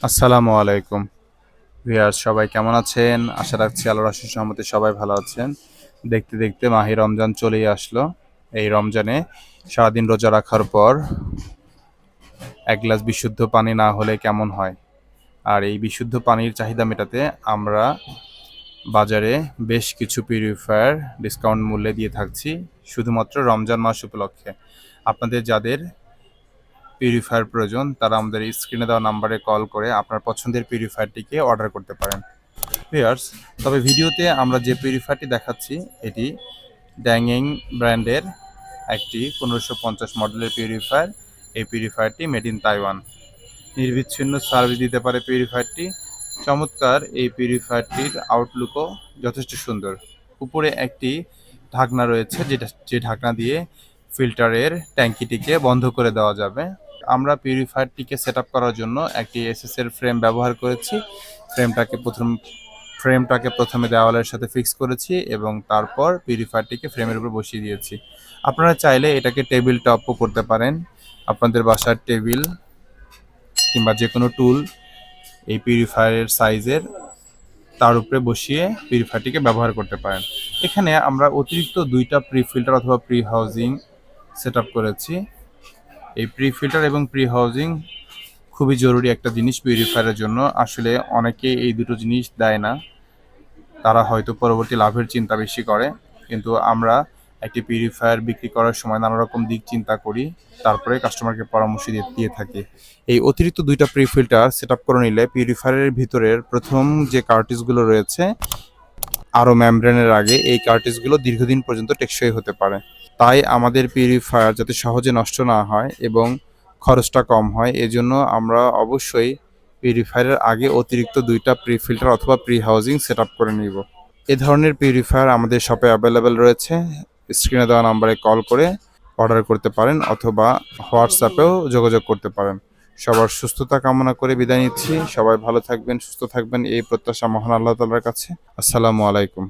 আসসালামু আলাইকুম ভিউয়ার্স, সবাই কেমন আছেন? আশা রাখছি আল্লাহর অশেষ রহমতে সবাই ভালো আছেন। দেখতে দেখতে মাহে রমজান চলেই আসলো। এই রমজানে সারাদিন রোজা রাখার পর এক গ্লাস বিশুদ্ধ পানি না হলে কেমন হয়? আর এই বিশুদ্ধ পানির চাহিদা মেটাতে আমরা বাজারে বেশ কিছু পিউরিফায়ার ডিসকাউন্ট মূল্যে দিয়ে থাকছি, শুধুমাত্র রমজান মাস উপলক্ষে। আপনাদের যাদের পিউরিফায়ার প্রয়োজন তারা আমাদের স্ক্রিনে দেওয়া নাম্বারে কল করে আপনার পছন্দের পিউরিফায়ারটিকে অর্ডার করতে পারেন। ভিউয়ার্স, তবে ভিডিওতে আমরা যে পিউরিফায়ারটি দেখাচ্ছি এটি ড্যাংইং ব্র্যান্ডের একটি 1550 মডেলের পিউরিফায়ার। এই পিউরিফায়ারটি মেড ইন তাইওয়ান। নির্বিচ্ছিন্ন সার্ভিস দিতে পারে পিউরিফায়ারটি। চমৎকার এই পিউরিফায়ারটির আউটলুকও যথেষ্ট সুন্দর। উপরে একটি ঢাকনা রয়েছে যে ঢাকনা দিয়ে ফিল্টারের ট্যাঙ্কিটিকে বন্ধ করে দেওয়া যাবে। আমরা পিউরিফায়ারটিকে সেট আপ করার জন্য একটি এসএস এর ফ্রেম ব্যবহার করেছি। ফ্রেমটাকে প্রথমে দেওয়ালের সাথে ফিক্স করেছি এবং তারপর পিউরিফায়ারটিকে ফ্রেমের উপর বসিয়ে দিয়েছি। আপনারা চাইলে এটাকে টেবিল টপও করতে পারেন। আপনাদের বাসার টেবিল কিংবা যে কোনো টুল এই পিউরিফায়ারের সাইজের তার উপরে বসিয়ে পিউরিফায়ারটিকে ব্যবহার করতে পারেন। এখানে আমরা অতিরিক্ত 2টা প্রি ফিল্টার অথবা প্রি হাউজিং সেট আপ করেছি। এই প্রি ফিল্টার এবং প্রি হাউজিং খুবই জরুরি একটা জিনিস পিউরিফায়ারের জন্য। আসলে অনেকে এই দুটো জিনিস দেয় না, তারা হয়তো পরবর্তী লাভের চিন্তা বেশি করে, কিন্তু আমরা একটি পিউরিফায়ার বিক্রি করার সময় নানা রকম দিক চিন্তা করি, তারপরে কাস্টমারকে পরামর্শ দিয়ে থাকি। এই অতিরিক্ত 2টা প্রি ফিল্টার সেট আপ করে নিলে পিউরিফায়ারের ভিতরের প্রথম যে কার্টিজগুলো রয়েছে আরও মেমব্রেনের আগে এই কার্টিজগুলো দীর্ঘদিন পর্যন্ত টেকসই হতে পারে। তাই আমাদের পিউরিফায়ার যাতে সহজে নষ্ট না হয় এবং খরচটা কম হয়, এজন্য আমরা অবশ্যই পিউরিফায়ারের আগে অতিরিক্ত 2টা প্রি ফিল্টার অথবা প্রি হাউজিং সেট আপ করে নিব। এ ধরনের পিউরিফায়ার আমাদের শপে অ্যাভেলেবেল রয়েছে। স্ক্রিনে দেওয়া নাম্বারে কল করে অর্ডার করতে পারেন অথবা হোয়াটসঅ্যাপেও যোগাযোগ করতে পারেন। সবার সুস্থতা কামনা করে বিদায় নিচ্ছি। সবাই ভালো থাকবেন, সুস্থ থাকবেন এই প্রত্যাশা মহান আল্লাহ তাআলার কাছে। আসসালামু আলাইকুম।